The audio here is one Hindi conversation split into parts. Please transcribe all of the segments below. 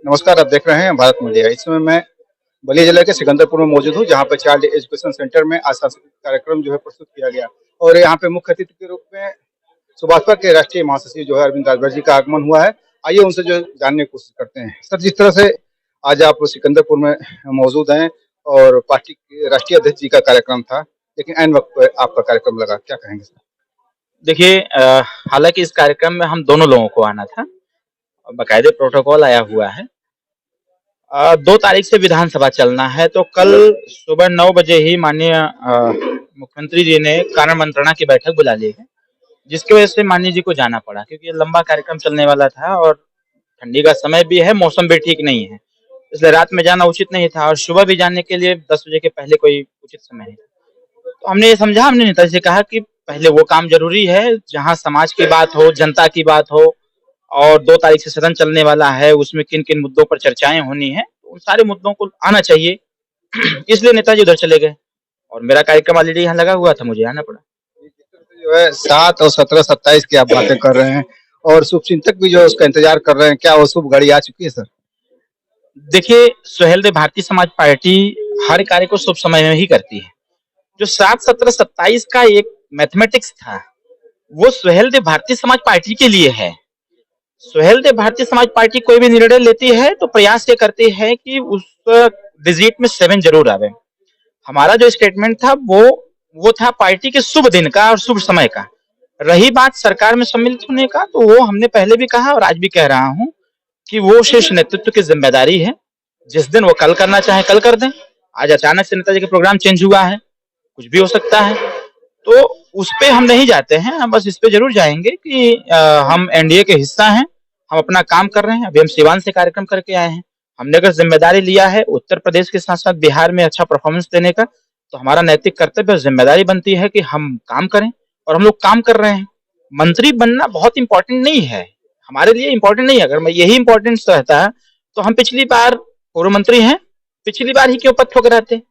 नमस्कार, आप देख रहे हैं भारत मीडिया। इस समय मैं बलिया जिले के सिकंदरपुर में मौजूद हूँ, जहाँ पे चाइल्ड एजुकेशन सेंटर में आज सांस्कृतिक कार्यक्रम जो है प्रस्तुत किया गया और यहाँ पे मुख्य अतिथि के रूप में सुभाषपा के राष्ट्रीय महासचिव जो है अरविंद राजभर जी का आगमन हुआ है। आइए उनसे जो जानने की कोशिश करते हैं। सर, जिस तरह से आज आप सिकंदरपुर में मौजूद हैं और पार्टी के राष्ट्रीय अध्यक्ष जी का कार्यक्रम था, लेकिन ऐन वक्त पे आपका कार्यक्रम लगा, क्या कहेंगे सर? देखिए हालाँकि इस कार्यक्रम में हम दोनों लोगों को आना था और बाकायदे प्रोटोकॉल आया हुआ है। 2 तारीख से विधानसभा चलना है, तो कल सुबह 9 बजे ही माननीय मुख्यमंत्री जी ने कार्य मंत्रणा की बैठक बुला ली है, जिसकी वजह से माननीय जी को जाना पड़ा क्योंकि ये लंबा कार्यक्रम चलने वाला था और ठंडी का समय भी है, मौसम भी ठीक नहीं है। इसलिए रात में जाना उचित नहीं था और सुबह भी जाने के लिए 10 बजे के पहले कोई उचित समय नहीं था। तो हमने ये समझा, हमने नेताजी से कहा कि पहले वो काम ज़रूरी है, जहाँ समाज की बात हो, जनता की बात हो और 2 तारीख से सदन चलने वाला है, उसमें किन-किन मुद्दों पर चर्चाएँ होनी हैं, तो उन सारे मुद्दों को आना चाहिए। इसलिए नेताजी उधर चले गए और मेरा कार्यक्रम ऑलरेडी यहाँ लगा हुआ था, मुझे आना पड़ा। जो है 7 और 17, 27 की आप बातें कर रहे हैं और शुभचिंतक भी जो है उसका इंतजार कर रहे हैं। क्या वो शुभ घड़ी आ चुकी है सर? देखिए, सुहेलदेव भारतीय समाज पार्टी हर कार्य को शुभ समय में ही करती है। जो 7, 17, 27 का एक मैथमेटिक्स था, वो सुहेलदेव भारतीय समाज पार्टी के लिए है। सुहेलदेव भारतीय समाज पार्टी कोई भी निर्णय लेती है तो प्रयास ये करती है कि उस डिजिट में 7 जरूर आवे। हमारा जो स्टेटमेंट था वो था पार्टी के शुभ दिन का और शुभ समय का। रही बात सरकार में सम्मिलित होने का, तो वो हमने पहले भी कहा और आज भी कह रहा हूँ कि वो शीर्ष नेतृत्व की जिम्मेदारी है। जिस दिन वो कल करना चाहे कल कर दें। आज अचानक से नेताजी का प्रोग्राम चेंज हुआ है, कुछ भी हो सकता है। तो उस पे हम नहीं जाते हैं, हम बस इस पे ज़रूर जाएँगे कि हम एनडीए के हिस्सा हैं, हम अपना काम कर रहे हैं। अभी हम सिवान से कार्यक्रम करके आए हैं। हमने अगर ज़िम्मेदारी लिया है उत्तर प्रदेश के साथ-साथ बिहार में अच्छा परफॉर्मेंस देने का, तो हमारा नैतिक कर्तव्य और ज़िम्मेदारी बनती है कि हम काम करें और हम लोग काम कर रहे हैं। मंत्री बनना बहुत इम्पोर्टेंट नहीं है, हमारे लिए इम्पोर्टेंट नहीं है। अगर मैं यही इम्पोर्टेंस रहता, तो हम पिछली बार पूर्व मंत्री हैं, पिछली बार ही क्यों पद ठुकराते?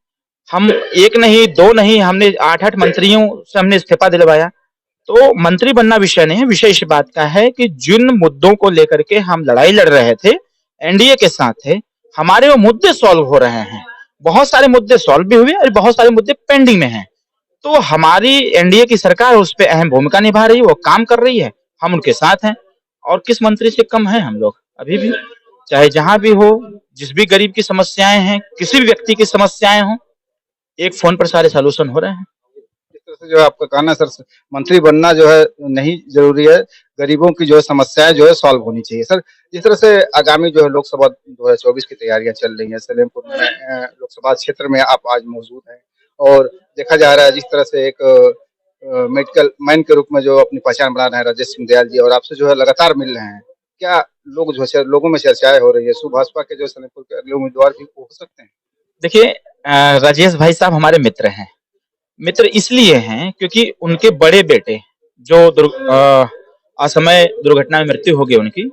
हम 1 नहीं, 2 नहीं, हमने 8-8 मंत्रियों से हमने इस्तीफा दिलवाया। तो मंत्री बनना विषय नहीं है, विषय इस बात का है कि जिन मुद्दों को लेकर के हम लड़ाई लड़ रहे थे, एनडीए के साथ थे, हमारे वो मुद्दे सॉल्व हो रहे हैं। बहुत सारे मुद्दे सॉल्व भी हुए और बहुत सारे मुद्दे पेंडिंग में हैं। तो हमारी एनडीए की सरकार उस पे अहम भूमिका निभा रही है, वो काम कर रही है, हम उनके साथ हैं और किस मंत्री से कम हैं हम लोग अभी भी। चाहे जहाँ भी हो, जिस भी गरीब की समस्याएँ हैं, किसी भी व्यक्ति की समस्याएँ हों, एक फ़ोन पर सारे सॉल्यूशन हो रहे हैं। जिस तरह से जो है आपका कहना है सर, मंत्री बनना जो है नहीं ज़रूरी है, गरीबों की जो है समस्याएँ जो है सॉल्व होनी चाहिए। सर, जिस तरह से आगामी जो है लोकसभा 2024 की तैयारियाँ चल रही हैं, सलेमपुर में लोकसभा क्षेत्र में आप आज मौजूद हैं और देखा जा रहा है जिस तरह से एक मेडिकल मैन के रूप में जो अपनी पहचान बना रहे हैं राजेश सिंह दयाल जी और आपसे जो है लगातार मिल रहे हैं। क्या लोग जो है लोगों में चर्चाएँ हो रही है, भाजपा के जो सलेमपुर के अगले उम्मीदवार भी हो सकते हैं? देखिए राजेश भाई साहब हमारे मित्र हैं। मित्र इसलिए हैं क्योंकि उनके बड़े बेटे जो असमय दुर्घटना में मृत्यु हो गई उनकी,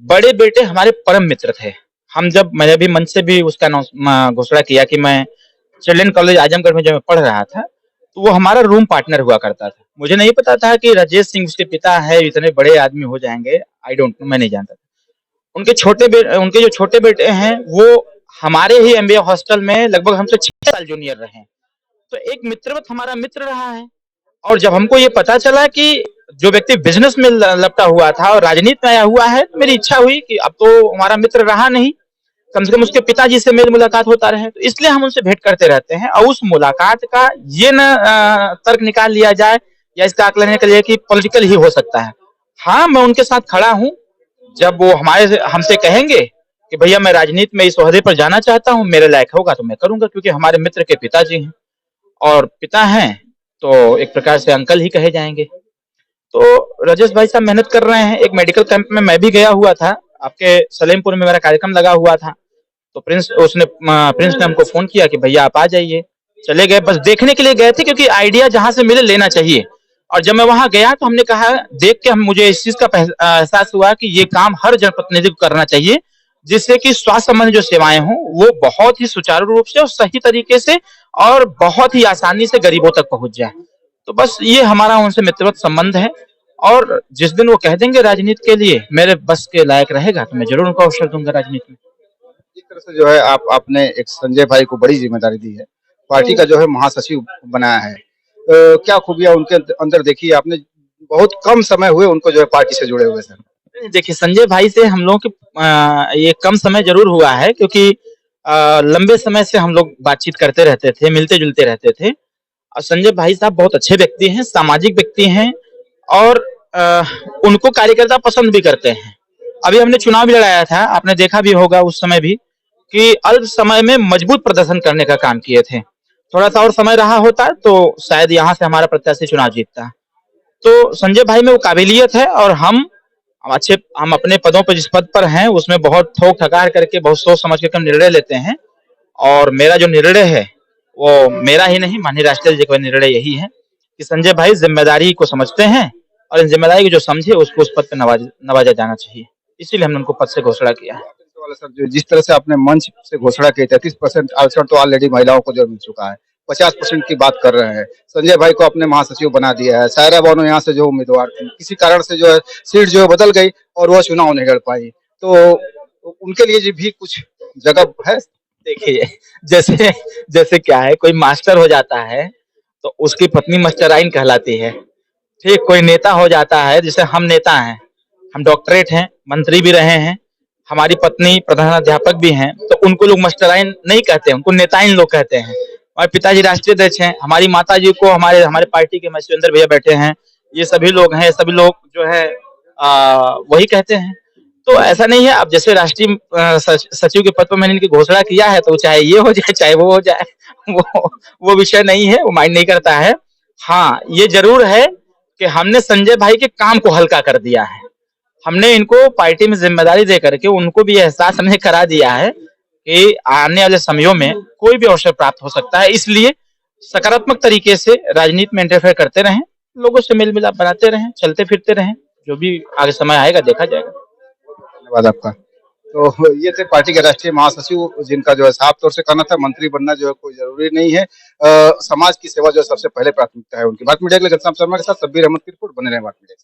बड़े बेटे हमारे परम मित्र थे। मैंने भी मंच से भी उसका घोषणा किया कि मैं चिल्ड्रन कॉलेज आजमगढ़ में जब मैं पढ़ रहा था, तो वो हमारा रूम पार्टनर हुआ करता था। मुझे नहीं पता था कि राजेश सिंह उसके पिता है, इतने बड़े आदमी हो जाएँगे, आई डोंट नो, मैं नहीं जानता था। उनके जो छोटे बेटे हैं, वो हमारे ही एमबीए हॉस्टल में लगभग हमसे 6 साल जूनियर रहे हैं। तो एक मित्रवत हमारा मित्र रहा है और जब हमको ये पता चला कि जो व्यक्ति बिजनेस में लपटा हुआ था और राजनीति में आया हुआ है, तो मेरी इच्छा हुई कि अब तो हमारा मित्र रहा नहीं, कम से कम उसके पिताजी से मेरी मुलाकात होता रहे। तो इसलिए हम उनसे भेंट करते रहते हैं और उस मुलाकात का ये न तर्क निकाल लिया जाए या इसका आकलन लेने के लिए कि पॉलिटिकल ही हो सकता है। हाँ, मैं उनके साथ खड़ा हूँ। जब वो हमसे कहेंगे कि भैया मैं राजनीति में इस ओहदे पर जाना चाहता हूँ, मेरे लायक होगा तो मैं करूँगा, क्योंकि हमारे मित्र के पिताजी हैं और पिता हैं तो एक प्रकार से अंकल ही कहे जाएँगे। तो राजेश भाई साहब मेहनत कर रहे हैं। एक मेडिकल कैंप में मैं भी गया हुआ था, आपके सलेमपुर में मेरा कार्यक्रम लगा हुआ था। तो प्रिंस ने हमको फ़ोन किया कि भैया आप आ जाइए। चले गए, बस देखने के लिए गए थे क्योंकि आइडिया जहाँ से मिले लेना चाहिए। और जब मैं वहाँ गया तो हमने कहा, देख के मुझे इस चीज़ का एहसास हुआ कि ये काम हर जनप्रतिनिधि को करना चाहिए, जिससे कि स्वास्थ्य संबंधी जो सेवाएँ हों, वो बहुत ही सुचारू रूप से और सही तरीके से और बहुत ही आसानी से गरीबों तक पहुँच जाए। तो बस ये हमारा उनसे मित्रवत संबंध है और जिस दिन वो कह देंगे राजनीति के लिए मेरे बस के लायक रहेगा तो मैं जरूर उनको अवसर दूंगा राजनीति में। जिस तरह से जो है आप आपने एक संजय भाई को बड़ी जिम्मेदारी दी है, पार्टी का जो है महासचिव बनाया है। क्या खूबियाँ उनके अंदर देखी है आपने? बहुत कम समय हुए उनको जो है पार्टी से जुड़े हुए सर। देखिए संजय भाई से हम लोगों के ये कम समय जरूर हुआ है क्योंकि लंबे समय से हम लोग बातचीत करते रहते थे, मिलते जुलते रहते थे। और संजय भाई साहब बहुत अच्छे व्यक्ति हैं, सामाजिक व्यक्ति हैं और अ, उनको कार्यकर्ता पसंद भी करते हैं। अभी हमने चुनाव भी लड़ाया था, आपने देखा भी होगा उस समय भी कि अल्प समय में मजबूत प्रदर्शन करने का काम किए थे। थोड़ा सा और समय रहा होता तो शायद यहाँ से हमारा प्रत्याशी चुनाव जीतता। तो संजय भाई में वो काबिलियत है और हम अपने पदों पर जिस पद पर हैं उसमें बहुत ठोक ठकार करके बहुत सोच समझ के हम निर्णय लेते हैं। और मेरा जो निर्णय है वो मेरा ही नहीं, माननीय राष्ट्रीय जी का निर्णय यही है कि संजय भाई जिम्मेदारी को समझते हैं और इन जिम्मेदारी को जो समझे उसको उस पद पर नवाजा जाना चाहिए। इसीलिए हमने उनको पद से घोषणा किया है। वाला सर, जो जिस तरह से आपने मंच से घोषणा की, 33% आरक्षण तो ऑलरेडी महिलाओं को जो मिल चुका है, 50% की बात कर रहे हैं। संजय भाई को अपने महासचिव बना दिया है। सायरा बानो यहाँ से जो उम्मीदवार थी, किसी कारण से जो है सीट जो है बदल गई और वो चुनाव नहीं लड़ पाई। तो उनके लिए भी कुछ जगह है? देखिए जैसे जैसे क्या है, कोई मास्टर हो जाता है तो उसकी पत्नी मास्टराइन कहलाती है। ठीक, कोई नेता हो जाता है, जैसे हम नेता हैं, हम डॉक्टरेट हैं, मंत्री भी रहे हैं, हमारी पत्नी प्रधानाध्यापक भी हैं, तो उनको लोग मास्टराइन नहीं कहते, उनको नेताइन लोग कहते हैं। और पिताजी राष्ट्रीय अध्यक्ष हैं, हमारी माता जी को हमारे हमारे पार्टी के सुरेंद्र भैया बैठे हैं, ये सभी लोग हैं, सभी लोग जो है वही कहते हैं। तो ऐसा नहीं है, अब जैसे राष्ट्रीय सचिव के पद पर मैंने इनकी घोषणा किया है तो चाहे ये हो जाए चाहे वो हो जाए वो विषय नहीं है, वो माइंड नहीं करता है। हाँ, ये जरूर है कि हमने संजय भाई के काम को हल्का कर दिया है। हमने इनको पार्टी में जिम्मेदारी दे करके उनको भी एहसास हमने करा दिया है कि आने वाले समयों में कोई भी अवसर प्राप्त हो सकता है। इसलिए सकारात्मक तरीके से राजनीति में इंटरफेयर करते रहें, लोगों से मेल मिलाप बनाते रहें, चलते फिरते रहें, जो भी आगे समय आएगा देखा जाएगा। धन्यवाद आपका। तो ये थे पार्टी के राष्ट्रीय महासचिव, जिनका जो है साफ तौर से कहना था मंत्री बनना जो है कोई जरूरी नहीं है। समाज की सेवा जो है सबसे पहले प्राथमिकता है उनकी। बात मीडिया के लिए घनश्याम शर्मा के साथ शब्बीर अहमद की रिपोर्ट। बने रहे बात मीडिया।